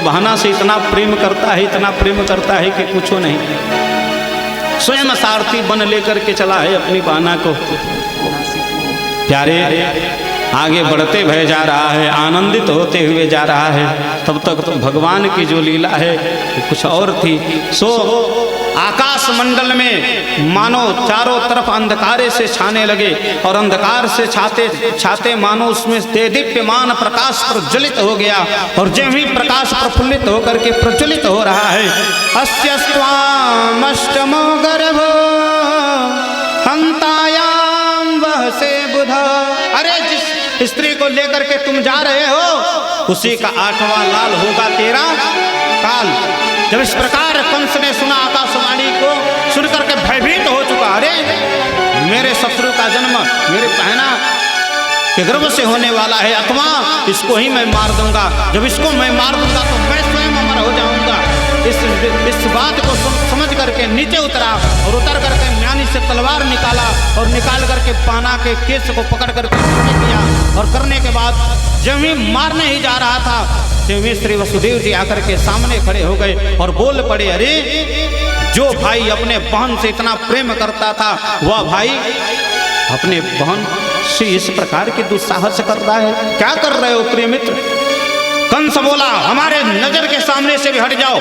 बहाना से इतना प्रेम करता है कि कुछ नहीं। स्वयं सारथी बन लेकर के चला है अपनी बहाना को। प्यारे आगे बढ़ते भय जा रहा है, आनंदित होते हुए जा रहा है। तब तक तो भगवान की जो लीला है कुछ और थी। सो आकाश मंडल में मानो चारों तरफ अंधकारे से छाने लगे और अंधकार से छाते छाते मानो उसमें देदीप्यमान प्रकाश प्रज्वलित हो गया। और जब ही प्रकाश प्रफुल्लित होकर के प्रज्वलित हो रहा है, अस्य स्वामष्टमो गर्भो हंतायाम वह से बुध। अरे जिस स्त्री को लेकर के तुम जा रहे हो उसी का 8वां लाल होगा तेरा काल। जब इस प्रकार कंस ने सुना आकाशवाणी को, सुनकर के भयभीत हो चुका। अरे मेरे शत्रु का जन्म मेरे बहना के गर्भ से होने वाला है, अथवा इसको ही मैं मार दूंगा। जब इसको मैं मार दूंगा तो मैं स्वयं अमर हो जाऊंगा। इस बात को समझ करके नीचे उतरा और उतर करके म्यानी से तलवार निकाला और निकाल करके पाना के केस को पकड़ करके किया। और करने के बाद जब भी मारने ही जा रहा था, जब श्री वसुदेव जी आकर के सामने खड़े हो गए और बोल पड़े, अरे जो भाई अपने बहन से इतना प्रेम करता था वह भाई अपने बहन से इस प्रकार के दुस्साहस कर रहा है, क्या कर रहे हो प्रिय मित्र? कंस बोला, हमारे नजर के सामने से भी हट जाओ,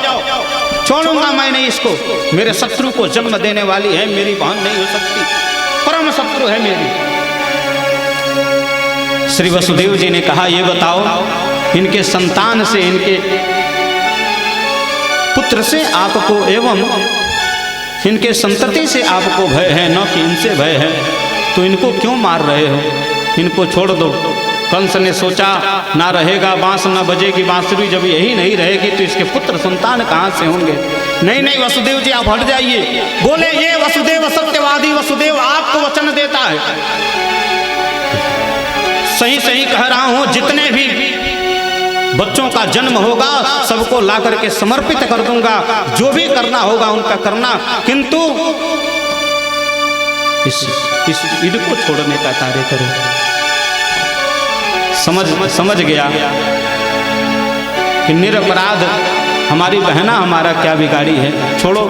छोड़ूंगा मैं नहीं इसको। मेरे शत्रु को जन्म देने वाली है, मेरी बहन नहीं हो सकती, परम शत्रु है मेरी। श्री वसुदेव जी ने कहा, ये बताओ इनके संतान से, इनके पुत्र से आपको एवं इनके संतति से आपको भय है, न कि इनसे भय है, तो इनको क्यों मार रहे हो? इनको छोड़ दो। कंस ने सोचा, ना रहेगा बांस न बजेगी बांसुरी, जब यही नहीं रहेगी तो इसके पुत्र संतान कहाँ से होंगे? नहीं नहीं वसुदेव जी आप हट जाइए। बोले, ये वसुदेव सत्यवादी वसुदेव आपको वचन देता है, सही सही कह रहा हूं, जितने भी बच्चों का जन्म होगा सबको ला करके समर्पित कर दूंगा, जो भी करना होगा उनका करना, किंतु इस ईद को छोड़ने का कार्य करो। समझ गया कि निरपराध हमारी बहना हमारा क्या बिगाड़ी है, छोड़ो,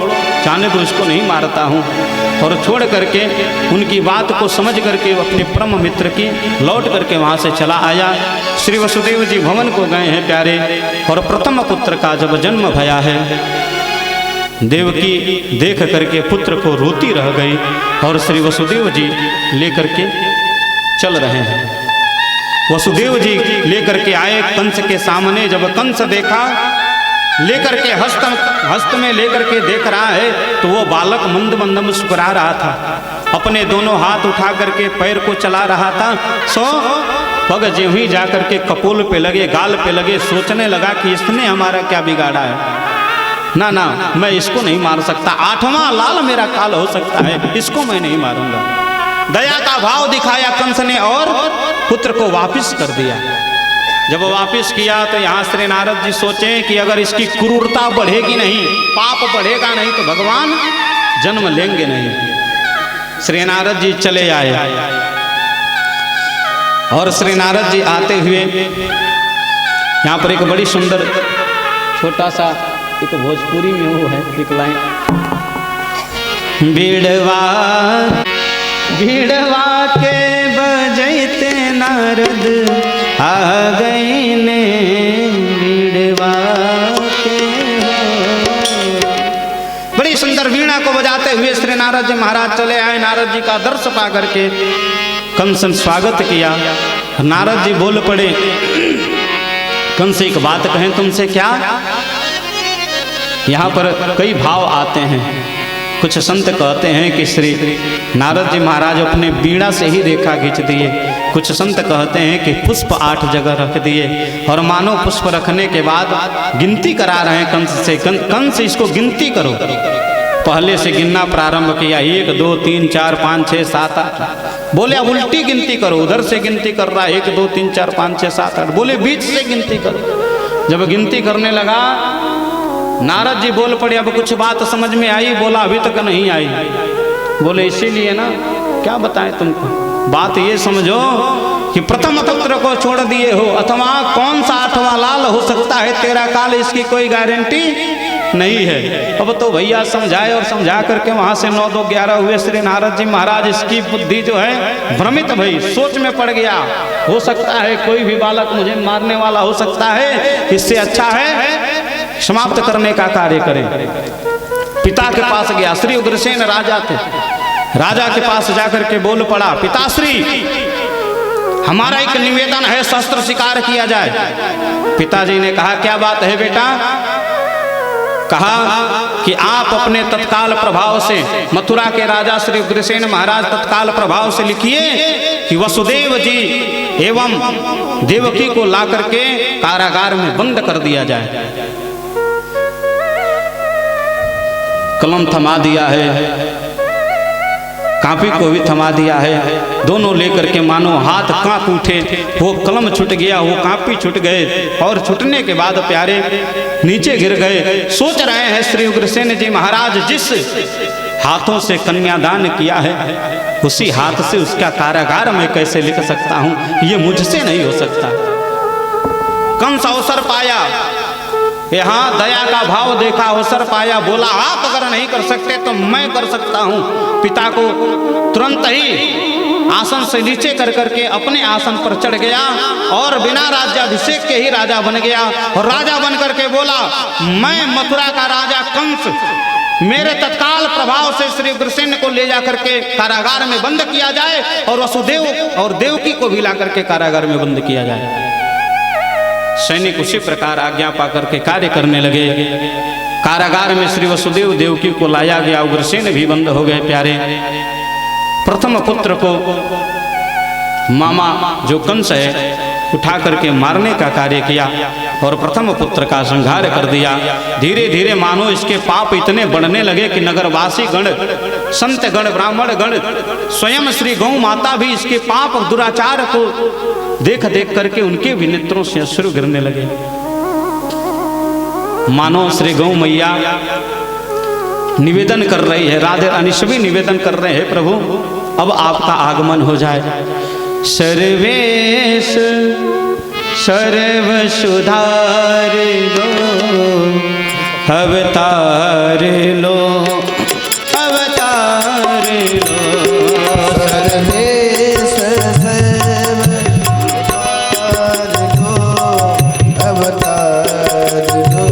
चाहने तो इसको नहीं मारता हूँ। और छोड़ करके उनकी बात को समझ करके अपने परम मित्र की लौट करके वहाँ से चला आया। श्री वसुदेव जी भवन को गए हैं प्यारे, और प्रथम पुत्र का जब जन्म भया है, देवकी देख करके पुत्र को रोती रह गई और श्री वसुदेव जी लेकर के चल रहे हैं। वसुदेव जी लेकर के आए कंस के सामने। जब कंस देखा, लेकर के हस्त में लेकर के देख रहा है, तो वो बालक मंद मंद मुस्कुरा रहा था, अपने दोनों हाथ उठा करके पैर को चला रहा था। सो पग ज्यों ही जा करके कपोल पे लगे, गाल पे लगे, सोचने लगा कि इसने हमारा क्या बिगाड़ा है। ना ना, मैं इसको नहीं मार सकता, 8वां लाल मेरा काल हो सकता है, इसको मैं नहीं मारूंगा। दया का भाव दिखाया कंस ने और पुत्र को वापिस कर दिया। जब वापिस किया तो यहाँ श्री नारद जी सोचे कि अगर इसकी क्रूरता बढ़ेगी नहीं, पाप बढ़ेगा नहीं, तो भगवान जन्म लेंगे नहीं। श्री नारद जी चले आए और श्री नारद जी आते हुए यहाँ पर एक बड़ी सुंदर छोटा सा एक भोजपुरी में वो है एक लाइन, बीड़वा बीड़वा के बजैते नारद आ गई ने बीड़वा के। बड़ी सुंदर वीणा को बजाते हुए श्री नारद जी महाराज चले आए। नारद जी का दर्श पा करके कंस ने स्वागत किया। नारद जी बोल पड़े, कंस एक बात कहें तुमसे क्या? यहाँ पर कई भाव आते हैं। कुछ संत कहते हैं कि श्री नारद जी महाराज अपने बीड़ा से ही रेखा खींच दिए। कुछ संत कहते हैं कि पुष्प 8 जगह रख दिए और मानो पुष्प रखने के बाद गिनती करा रहे हैं कंस से, कंस इसको गिनती करो। पहले से गिनना प्रारंभ किया, 1 2 3 4 5 6 7 8। बोले अब उल्टी गिनती करो, उधर से गिनती कर रहा है 1 2 3 4 5 6 7 8। बोले बीच से गिनती करो। जब गिनती करने लगा नारद जी बोल पड़े, अब कुछ बात समझ में आई? बोला अभी तक नहीं आई। बोले इसीलिए ना, क्या बताएं तुमको, बात ये समझो कि प्रथम पुत्र को छोड़ दिए हो, अथवा कौन सा आठवां लाल हो सकता है तेरा काल, इसकी कोई गारंटी नहीं है। अब तो भैया समझाए और समझा करके वहां से 9 2 11 हुए। श्री नारद जी महाराज इसकी बुद्धि जो है भ्रमित भई, सोच में पड़ गया, हो सकता है कोई भी बालक मुझे मारने वाला हो सकता है, इससे अच्छा है समाप्त करने का कार्य करें। पिता के पास गया, श्री उग्रसेन राजा थे, राजा के पास जाकर के बोल पड़ा, पिताश्री हमारा एक निवेदन है, शस्त्र शिकार किया जाए। पिताजी ने कहा क्या बात है बेटा? कहा कि आप अपने तत्काल प्रभाव से मथुरा के राजा श्री उग्रसेन महाराज तत्काल प्रभाव से लिखिए कि वसुदेव जी एवं देवकी को ला करके कारागार में बंद कर दिया जाए। कलम थमा दिया है, कापी को भी थमा दिया है, दोनों लेकर के मानो हाथ कांप उठे, वो कलम छूट गया, वो कापी छूट गए, और छूटने के बाद प्यारे नीचे गिर गए। सोच रहे हैं श्री उग्रसेन जी महाराज जिस हाथों से कन्यादान किया है उसी हाथ से उसका कारागार में कैसे लिख सकता हूं, ये मुझसे नहीं हो सकता। कंस अवसर पाया, यहाँ दया का भाव देखा, अवसर पाया, बोला आप अगर नहीं कर सकते तो मैं कर सकता हूं। पिता को तुरंत ही आसन से नीचे कर करके अपने आसन पर चढ़ गया और बिना राज्याभिषेक के ही राजा बन गया। और राजा बन करके बोला मैं मथुरा का राजा कंस, मेरे तत्काल प्रभाव से श्री उग्रसेन को ले जाकर के कारागार में बंद किया जाए और वसुदेव और देवकी को भी ला करके कारागार में बंद किया जाए। सैनिक उसी प्रकार आज्ञा पाकर के कार्य करने लगे। कारागार में श्री वसुदेव देवकी को लाया गया, उग्रसेन भी बंद हो गए। प्यारे प्रथम पुत्र को मामा जो कंस है उठा करके मारने का कार्य किया और प्रथम पुत्र का संहार कर दिया। धीरे धीरे मानो इसके पाप इतने बढ़ने लगे कि नगरवासी गण, संत गण, ब्राह्मण गण, स्वयं श्री गौ माता भी इसके पाप दुराचार को देख देख करके उनके भी नेत्रों से अश्रु गिरने लगे। मानो श्री गौ मैया निवेदन कर रही है, राधे रानी सभी निवेदन कर रहे हैं प्रभु अब आपका आगमन हो जाए। सर्वेश सर्व सुधार लो, अवतार लो, अवतार लो। सर्वेश सर्व सुधार लो, अवतार लो,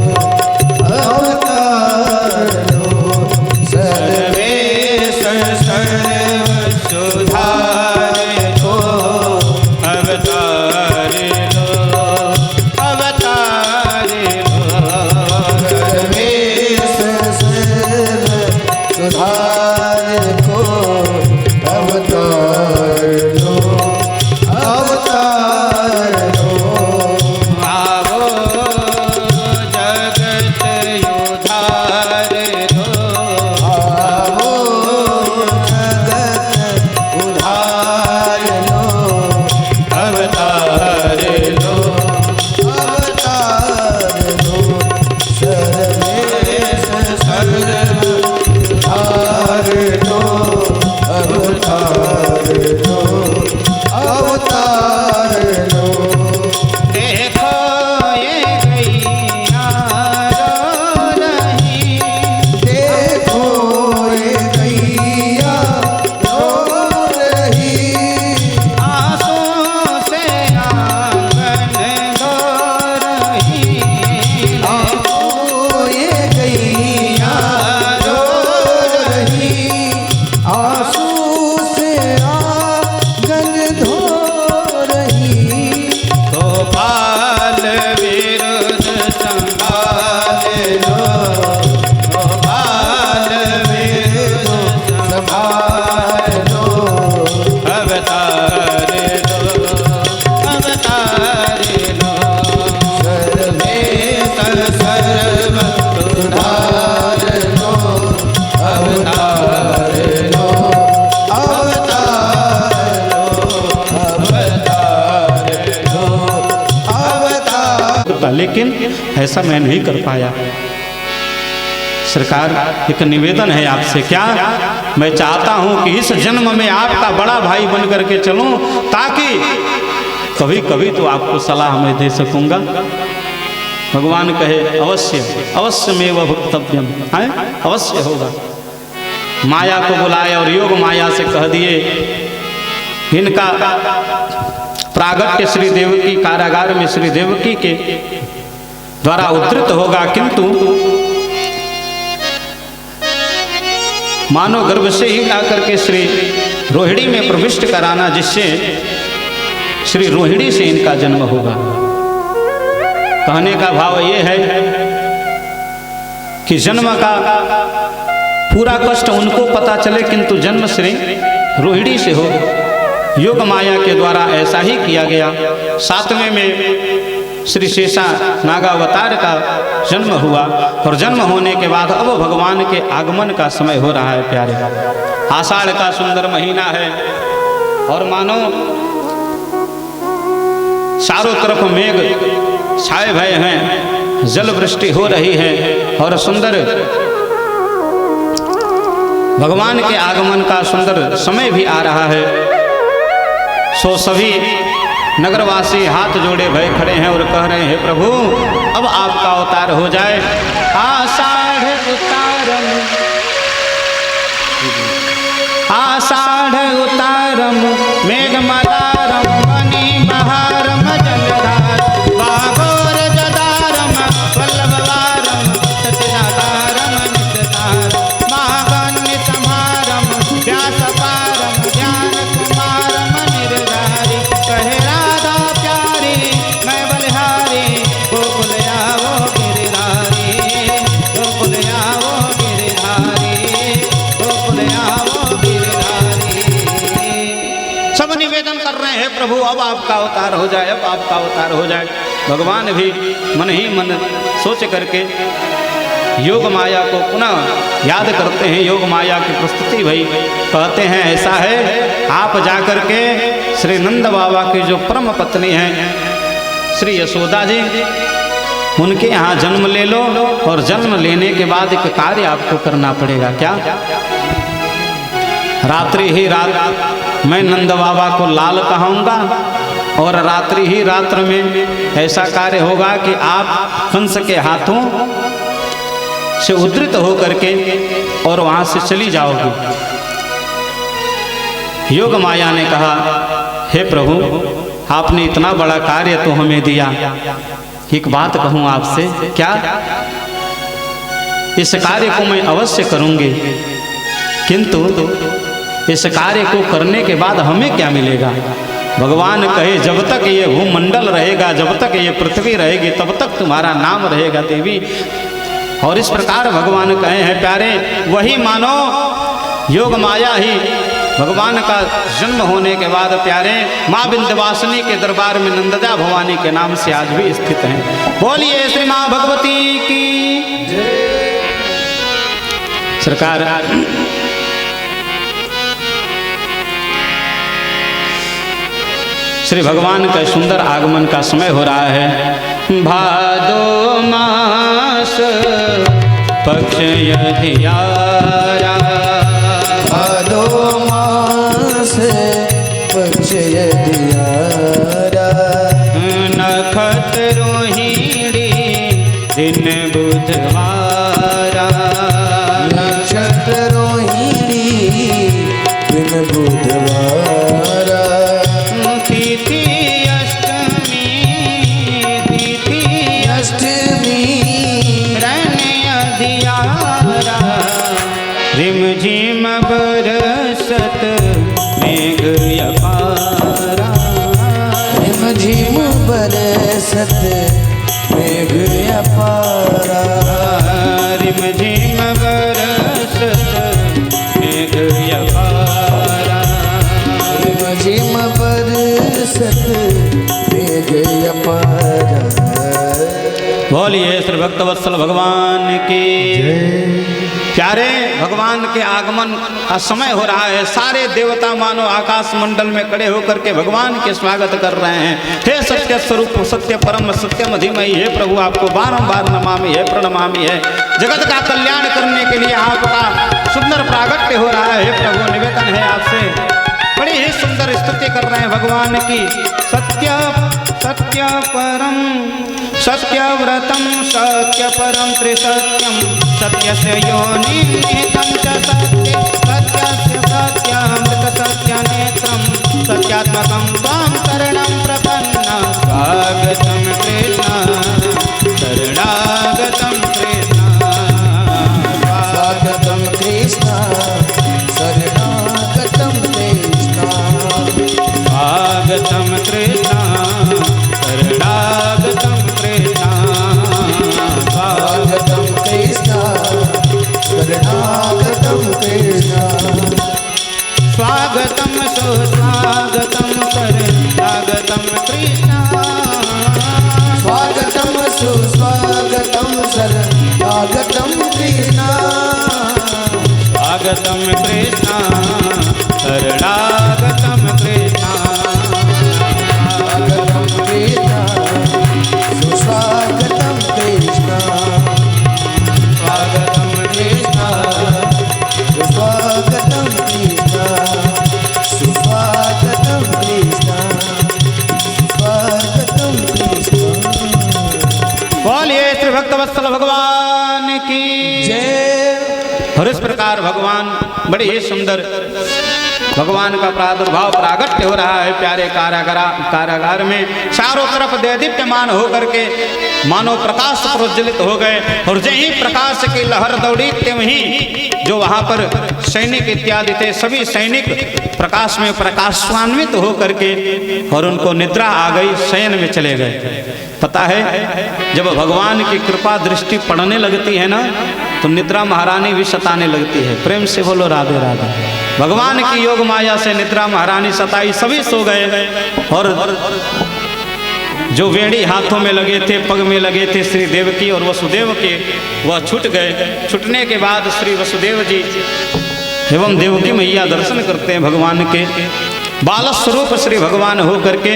अवतार लो। सर्वेश सर्व सुधार लो, अवतार लो, अवतार लो। सर्वेश सर्व सुधार को अवतार लो, अवतार लो। आवो जगत उधार लो, आवो जगत उधार लो, अवतार लो, अवतार लो। सर्वेश सर्व सुधार लो, अवतार लो, अवतार लो। देखो ये गैया रो रही, देखो ये गैया रो रही, आंसू से आंगन धो रही। देखो ये गैया रो रही, आंसू से आंगन धो रही। तो बाल विरुद्ध संभाल लो, तो बाल विरुद्ध संभाल लो, अवतार लो, अवतार लो। सर्वेश सर्व सुधार लो, अवतार लो, अवतार लो, अवतार लो। लेकिन ऐसा मैं नहीं कर पाया। सरकार एक निवेदन है आपसे, क्या मैं चाहता हूं कि इस जन्म में आपका बड़ा भाई बन करके चलूं ताकि कभी कभी तो आपको सलाह मैं दे सकूंगा। भगवान कहे अवश्य अवश्य में वह भक्तव्यम है, अवश्य होगा। माया को बुलाए और योग माया से कह दिए इनका प्रागट्य श्री देवकी कारागार में श्री देवकी के द्वारा उद्धृत होगा, किंतु मानो गर्भ से ही लाकर के श्री रोहिणी में प्रविष्ट कराना, जिससे श्री रोहिणी से इनका जन्म होगा। कहने का भाव ये है कि जन्म का पूरा कष्ट उनको पता चले, किंतु जन्म श्री रोहिणी से हो। योग माया के द्वारा ऐसा ही किया गया। 7वें में श्री शेषा नागावतार का जन्म हुआ और जन्म होने के बाद अब भगवान के आगमन का समय हो रहा है प्यारे। आषाढ़ का सुंदर महीना है और मानो चारों तरफ मेघ छाए भये हैं, जल वृष्टि हो रही है और सुंदर भगवान के आगमन का सुंदर समय भी आ रहा है। सो सभी नगरवासी हाथ जोड़े भय खड़े हैं और कह रहे हैं प्रभु अब आपका अवतार हो जाए। आषाढ़ उतारम आषाढ़ उतारम मेघमलारम मणि बहारम जलधार बागोर जदारम वल्लभवारम सत्यनाकारम नित्यतार महागण्य समारम व्यासपारम ज्ञान कुमारम निर्धारी कहे राधा प्यारी मैं बलिहारी गोकुल आओ गिरधारी गोकुल आओ गिरधारी गोकुल आओ गिरधारी। सब निवेदन कर रहे हैं प्रभु अब आपका अवतार हो जाए, अब आपका अवतार हो जाए। भगवान भी मन ही मन सोच करके योग माया को पुनः याद करते हैं। योग माया की प्रस्तुति भई कहते हैं ऐसा है आप जाकर के श्री नंद बाबा की जो परम पत्नी हैं श्री यशोदा जी उनके यहाँ जन्म ले लो और जन्म लेने के बाद एक कार्य आपको करना पड़ेगा। क्या? रात्रि ही रात मैं नंद बाबा को लाल कहूँगा और रात्रि ही रात्र में ऐसा कार्य होगा कि आप कंस के हाथों से उद्धृत होकर के और वहां से चली जाओगी। योग माया ने कहा हे प्रभु आपने इतना बड़ा कार्य तो हमें दिया, एक बात कहूं आपसे। क्या? इस कार्य को मैं अवश्य करूंगी, किंतु इस कार्य को करने के बाद हमें क्या मिलेगा? भगवान कहे जब तक ये भूमंडल रहेगा, जब तक ये पृथ्वी रहेगी, तब तक तुम्हारा नाम रहेगा देवी। और इस प्रकार भगवान कहे हैं प्यारे वही मानो योग माया ही भगवान का जन्म होने के बाद प्यारे माँ विंध्यवासिनी के दरबार में नंदजा भवानी के नाम से आज भी स्थित हैं। बोलिए श्री माँ भगवती की सरकार। श्री भगवान का सुंदर आगमन का समय हो रहा है। भादो मास पक्ष यधियारा भादो मास पक्ष यधियारा नखत रोहिणी दिन बुधवारा नक्षत्र रोहिणी दिन बुधवारा तिथि अष्टमी तिथि अष्टमी रन अधियारा रिम झिम बरसत मेघ अपारा रिम झिम बरसत मेघ अपारा रिम झिम बरसत मेघ अपारा रिम झिम बरसत मेघ अपारा। बोलिए श्री भक्तवत्सल भगवान की प्यारे भगवान के आगमन का समय हो रहा है। सारे देवता मानो आकाश मंडल में खड़े होकर के भगवान के स्वागत कर रहे हैं। हे सत्य स्वरूप सत्य परम सत्यम अधिमयी हे प्रभु आपको बारंबार नमामि है प्रणमामि है। जगत का कल्याण करने के लिए आपका सुंदर प्रागट्य हो रहा है। हे प्रभु निवेदन है आपसे बड़ी ही सुंदर स्तुति कर रहे हैं भगवान की। सत्य सत्य परम सत्यव्रतम सत्य परम त्रिसत्यम सत्यस्य योनिहितं च सत्ये सत्यस्य सत्यामृत सत्यनेत्रम सत्यात्मकं त्वां शरणं प्रपन्ना स्वागतं कृष्ण शरणागतं कृष्ण स्वागतं कृष्ण शरणागतं कृष्ण स्वागतं कृष्ण शरणागतं कृष्ण स्वागतं कृष्ण शरणागतं कृष्ण स्वागतं सुस्वागतं शरणागतं कृष्ण स्वागतं सुस्वागतं शरणागतं कृष्ण स्वागतं कृष्ण शरणागतं कृष्ण स्वागतं कृष्ण सुस्वागतं कृष्ण स्वागतं कृष्ण सुस्वागतं कृष्ण सुस्वागतं कृष्ण सुस्वागतं कृष्ण। बोलिए श्री भक्तवत्सल भगवान की जय। और इस प्रकार भगवान बड़े ही सुंदर भगवान का प्रादुर्भाव प्रागट्य हो रहा है प्यारे कारागार में। चारों तरफ देदीप्यमान होकर के मानो प्रकाश प्रोज्वलित हो गए और जय ही प्रकाश की लहर दौड़ी त्यों ही जो वहां पर सैनिक इत्यादि थे सभी सैनिक प्रकाश में प्रकाशान्वित होकर के और उनको निद्रा आ गई, शयन में चले गए। पता है जब भगवान की कृपा दृष्टि पड़ने लगती है ना तो निद्रा महारानी भी सताने लगती है। प्रेम से बोलो राधे राधे। भगवान की योग माया से निद्रा महारानी सताई, सभी सो गए और जो वेड़ी हाथों में लगे थे पग में लगे थे श्री देवकी और वसुदेव के वह छूट गए। छूटने के बाद श्री वसुदेव जी एवं देवकी मैया दर्शन करते हैं भगवान के। बाल स्वरूप श्री भगवान हो करके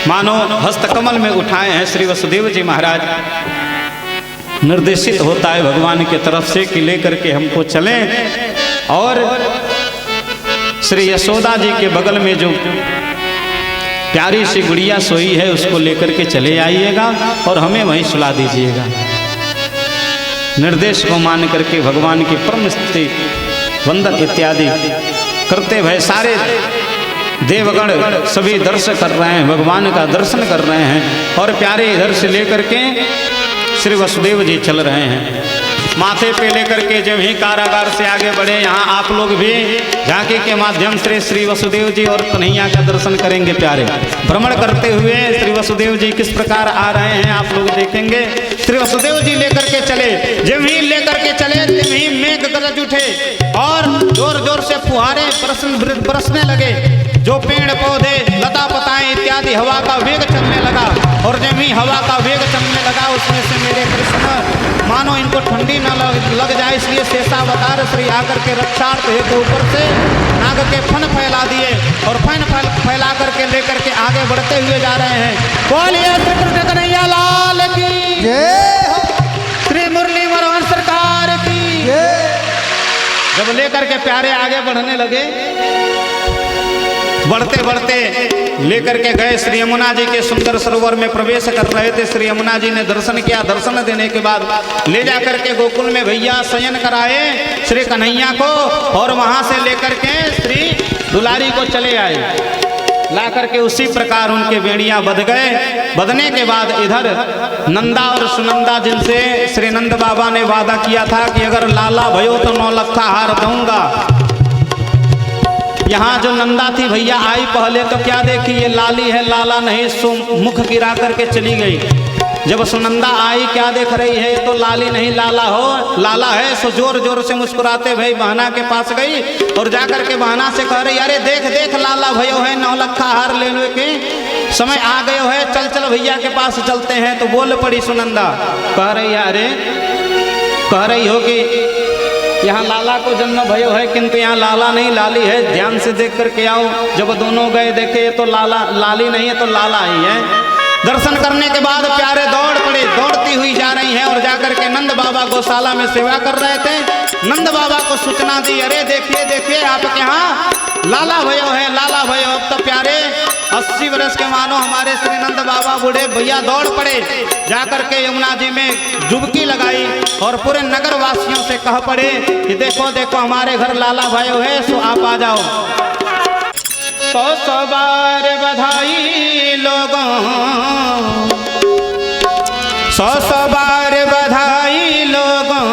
मानो हस्तकमल में उठाए हैं श्री वसुदेव जी महाराज। निर्देशित होता है भगवान की तरफ से कि लेकर के हमको चलें और श्री यशोदा जी के बगल में जो प्यारी सी गुड़िया सोई है उसको लेकर के चले आइएगा और हमें वहीं सुला दीजिएगा। निर्देश को मान करके भगवान की परम स्तुति वंदन इत्यादि करते भय सारे देवगण सभी दर्शन कर रहे हैं, भगवान का दर्शन कर रहे हैं और प्यारे इधर से लेकर के श्री वसुदेव जी चल रहे हैं। माथे पे लेकर के जब ही कारागार से आगे बढ़े, यहाँ आप लोग भी झांकी के माध्यम से श्री वसुदेव जी और कन्हैया का दर्शन करेंगे। प्यारे भ्रमण करते हुए श्री वसुदेव जी किस प्रकार आ रहे हैं आप लोग देखेंगे। श्री वसुदेव जी लेकर के चले, जब ही लेकर के चले तब ही मेघ गरज उठे और जोर जोर से फुहारे बरसने लगे। जो पेड़ पौधे लता पताएं इत्यादि हवा का वेग चलने लगा और जब ही हवा का वेग चलने लगा उसमें से मेरे कृष्ण मानो इनको ठंडी न लग जाए इसलिए शेषावतार श्री आकर के रक्षार्थ हेतु ऊपर से नाग के फन फैला दिए और फन फैला करके लेकर के आगे बढ़ते हुए जा रहे हैं। बोलिए श्री कृष्ण कन्हैया लाल की जय हो। श्री मुरली मनोहर सरकार की जय। जब लेकर के प्यारे आगे बढ़ने लगे, बढ़ते बढ़ते लेकर के गए श्री यमुना जी के सुंदर सरोवर में प्रवेश कर रहे थे। श्री यमुना जी ने दर्शन किया, दर्शन देने के बाद ले जाकर के गोकुल में भैया शयन कराए श्री कन्हैया को और वहां से लेकर के श्री दुलारी को चले आए। ला करके उसी प्रकार उनके बेड़ियां बध गए। बधने के बाद इधर नंदा और सुनंदा जिनसे श्री नंद बाबा ने वादा किया था कि अगर लाला भयो तो 9 लक्खा हार दूंगा। यहाँ जो नंदा थी भैया आई पहले तो क्या देखी ये लाली है लाला नहीं, सो मुख गिरा करके चली गई। जब सुनंदा आई क्या देख रही है तो लाली नहीं लाला है। सो जोर जोर से मुस्कुराते भाई बहना के पास गई और जाकर के बहना से कह रही अरे देख देख लाला भयो है 9 लक्खा हार लेने के समय आ गए है, चल चल भैया के पास चलते हैं। तो बोल पड़ी सुनंदा, कह रही अरे कह रही हो कि यहाँ लाला को जन्म भयो है किंतु यहाँ लाला नहीं लाली है, ध्यान से देख करके आओ। जब दोनों गए देखे तो लाली नहीं है तो लाला ही है। दर्शन करने के बाद प्यारे दौड़ पड़े, दौड़ती हुई जा रही हैं और जाकर के नंद बाबा गौशाला में सेवा कर रहे थे। नंद बाबा को सूचना दी अरे देखिए देखिए आपके यहाँ लाला भयो है, लाला भयो। अब तो प्यारे 80 वर्ष के मानो हमारे श्रीनंद बाबा बूढ़े भैया दौड़ पड़े, जाकर के यमुना जी में डुबकी लगाई और पूरे नगर वासियों से कह पड़े कि देखो देखो हमारे घर लाला भयो है, सो आप आ जाओ। 100 बार बधाई लोगों, 100 बार बधाई लोगों,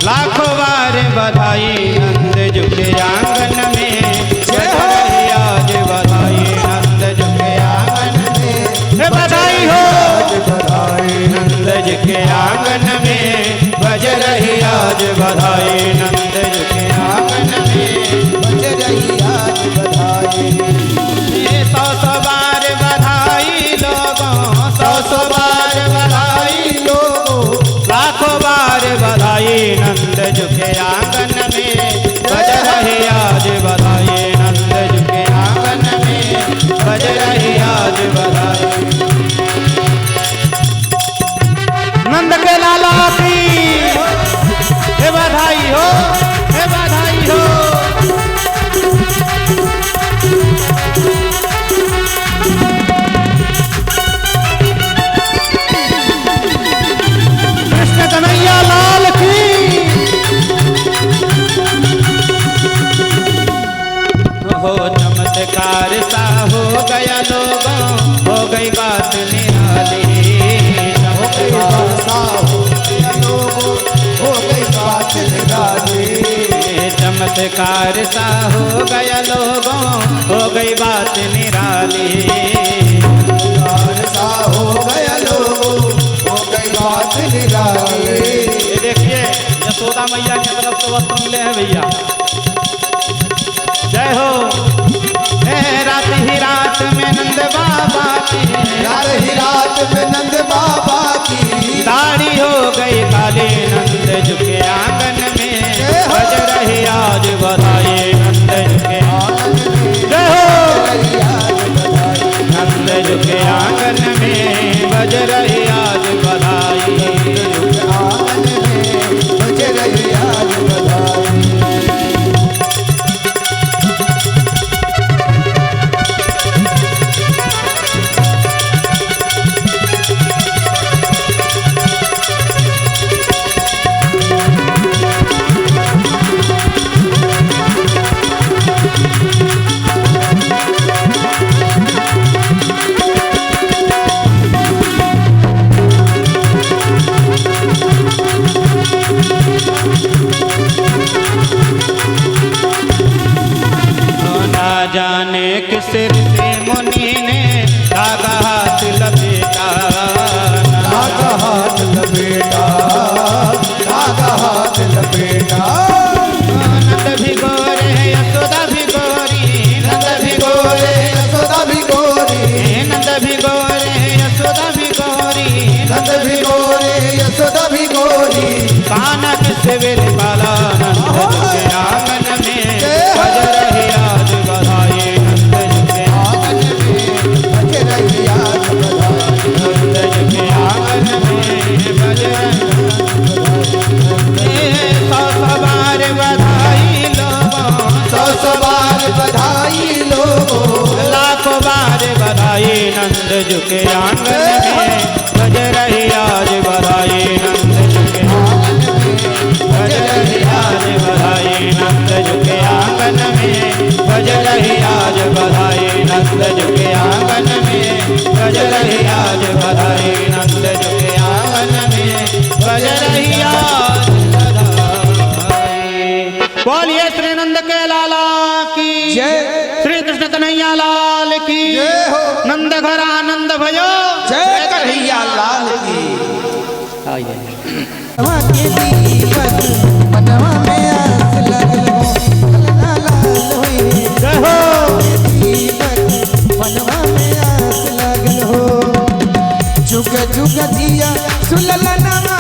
लाखों बार बधाई। नंद झुके आंगन में बधाई, आज बधाई। नंद झुके आंगन में बधाई हो, नंद झुके आंगन में बज रही आज बधाई। नंद झुके आंगन में बज रही आज बधाई। 100 बार बधाई लोगों, 100 बार बधाई लोगों, लाखों बार बधाई। नंद झुके आंगन में बज रही आज बधाई। नंद झुके आंगन में बज रही आज बधाई। नंद के लाला की हे बधाई हो, हे बधाई हो। कृष्ण कन्हैया लाल की। हो चमत्कार सा हो गया लोगों, हो गई बात निराली। चमत्कार सा हो गया लोगों, हो गई बात निराली। चमत्कार सा हो गया लोगों, हो गई बात निराली। चमत्कार सा हो गया लोगों, हो गई बात निराली। ये देखिए यशोदा मैया की तरफ से वस्त्र मिले हैं भैया। जय हो। रात ही रात में नंद बाबा की, रात ही रात में नंद बाबा की दाढ़ी हो गई काली। नंद झुके आंगन में बज रही आज बधाई। नंद झुके आंगन में जय हो। नंद झुके आंगन में बज रही आज बधाई। आंगन में बज रही आज बधाई। जाने किस ऋषि मुनि ने धागा हाथ लपेटा। धागा हाथ लपेटा, धागा हाथ लपेटा। नंद भिगोरे यशोदा भिगोरी, नंद भिगोरे यशोदा भिगोरी, नंद भिगोरे यशोदा भिगोरी, नंद भिगोरे यशोदा भिगोरी। काना किस वेल काला। नंद झुके आंगन में बज रही आज बधाई। नंद झुके आंगन में बज रही आज बधाई। नंद झुके आंगन में बज रही। 100 बार बधाई लोगों, 100 बार बधाई लोगों, लाखों बार बधाई। नंद झुके आंगन में बज रही आज बधाई। नंद झुके आंगन में बज रही आज बधाई। नंद झुके आंगन में बज रही आज बधाई। नंद झुके आंगन में बज रही आज बधाई। नंद झुके आंगन में बज रही आज बधाई। बोलिए श्री नंद के लाला की जय। श्री कृष्ण कन्हैया लाल की जय हो। नंद घर आनंद भयो। जय कन्हैया लाल की। आइए। के दीपक मनवा में आस लगल हो, लाल होई। जय हो। दीपक मनवा में आस लगल हो। जुग जुग जिया सुलल नवा,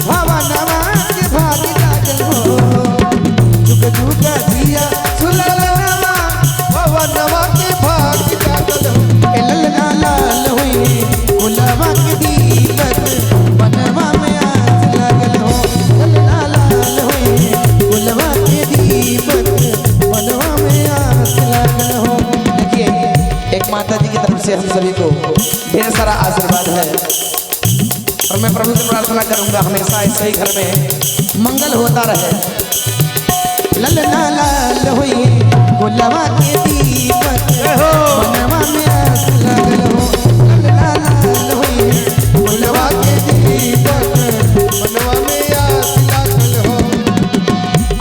भवनवा के भाग लागल हो। जुग जुग जिया सुलल नवा, भवनवा के भाग लागल हो। ललना लाल होई, गुलाबा के दीपक मनवा में आस लागल हो। ललना लाल होई, गुलाबा के दीपक मनवा में आस लागल होगा, हमेशा ऐसे ही घर में मंगल होता रहे। ललना लाल होई गुलाबा के दीपक मनवा में आस लागल हो। ललना लाल होई गुलाबा के दीपक मनवा में आस लागल हो।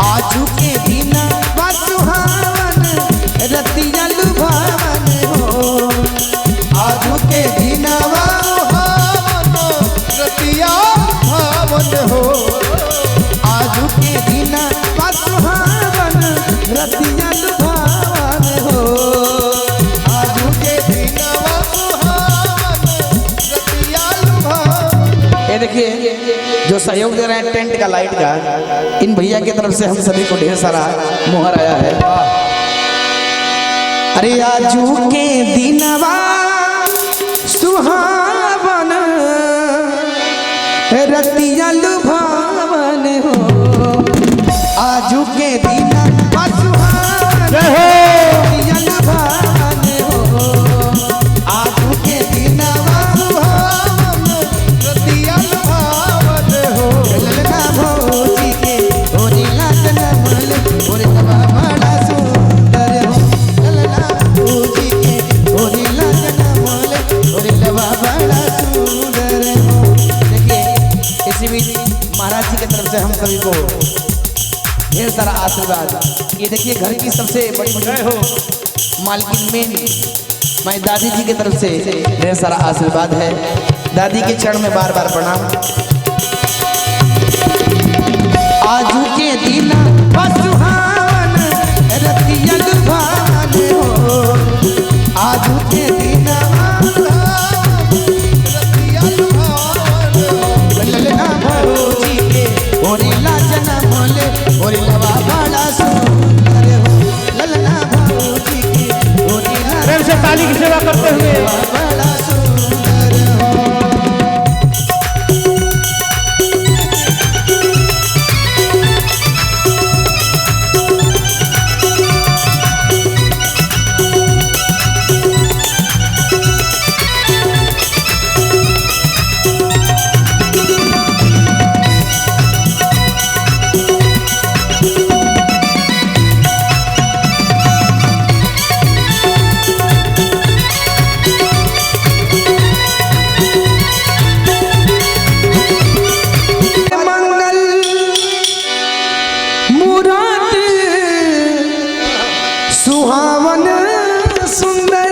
आजू के दिन सुहावन रतिया लुभावन हो। आजू के दिन रतिया भावन हो। आजू के दिन सुहावन रतिया लुभावन हो। आजू के दिनवा सुहावन रतिया लुभावन। ये देखिए जो सहयोग दे रहे हैं टेंट का, लाइट का, इन भैया की तरफ से हम सभी को ढेर सारा मोहर आया है। अरे आजू के दिनवा सुहावन रतिया लुभावन हो। आजू के दिनवा सुहावन रतिया लुभावन हो। आजू के दिनवा सुहावन रतिया लुभावन हो। ललना भौजी के होरी लाल नमल होरी नवा बड़ा सुंदर हो। ललना भौजी के होरी लाल नमल होरी नवा बड़ा सुंदर हो। देखिए इसी बीच महाराज जी की तरफ से हम सभी को ढेर सारा आशीर्वाद। ये देखिए घर की सबसे बड़ी मालकिन मेन मैं दादी जी की तरफ से ढेर सारा आशीर्वाद है। दादी के चरण में बार बार प्रणाम। आजू के दिन सुहावन रतिया लुभावन हो। आजू के दिन रतिया लुभावन हो। ललना भौजी के होरी लाजन मोले होरी लवा बड़ा सुंदर हो। ललना भौजी के होरी प्रेम से ताली की सेवा करते हुए बड़ा सुंदर हो। सुहावन सुंदर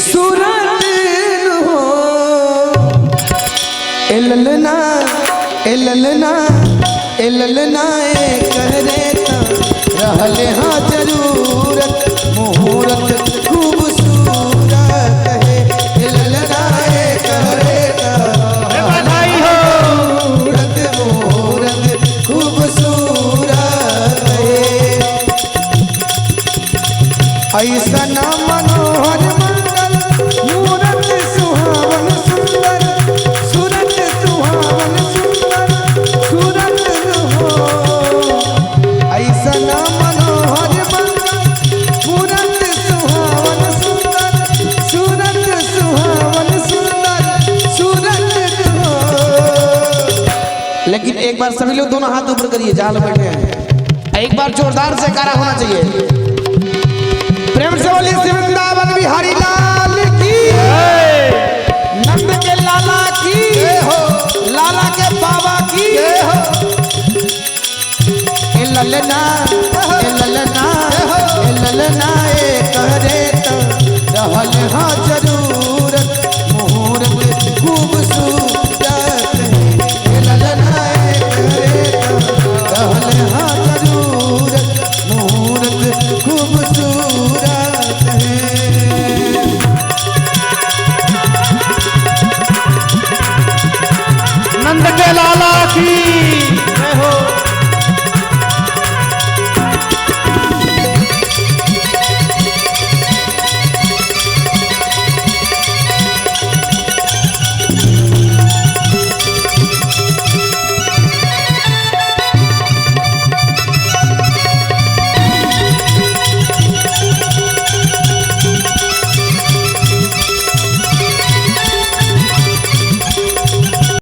सूरत हो। एललना एललना एललना ए करे ता रहल हाँ जरूरत मुहूर्त खूबसूरत है। एललना ए करे ता मुहूर्त मुहूर्त खूबसूरत है। ऐसा ना मनोहर मंगल मूरत सुहावन सुंदर सूरत सुहावन सुंदर सूरत हो। ऐसा ना मनोहर मंगल मूरत सुहावन सुंदर सूरत सुहावन सुंदर सूरत हो। लेकिन एक बार सभी लोग दोनों हाथ ऊपर करिए जहां लोग बैठे हैं। एक बार जोरदार से कारा होना चाहिए। प्रेम से बोलिए वृंदावन बिहारी लाल की, नंद के लाला की, लाला के बाबा की। ए ललना ए ललना ए ललना ए करे तो रहल हाँ जरूरत मुहूर्त खूबसूरत है। ए ललना ए करे तो रहल हाँ जरूरत मुहूर्त खूबसूरत है। नंद के लाला की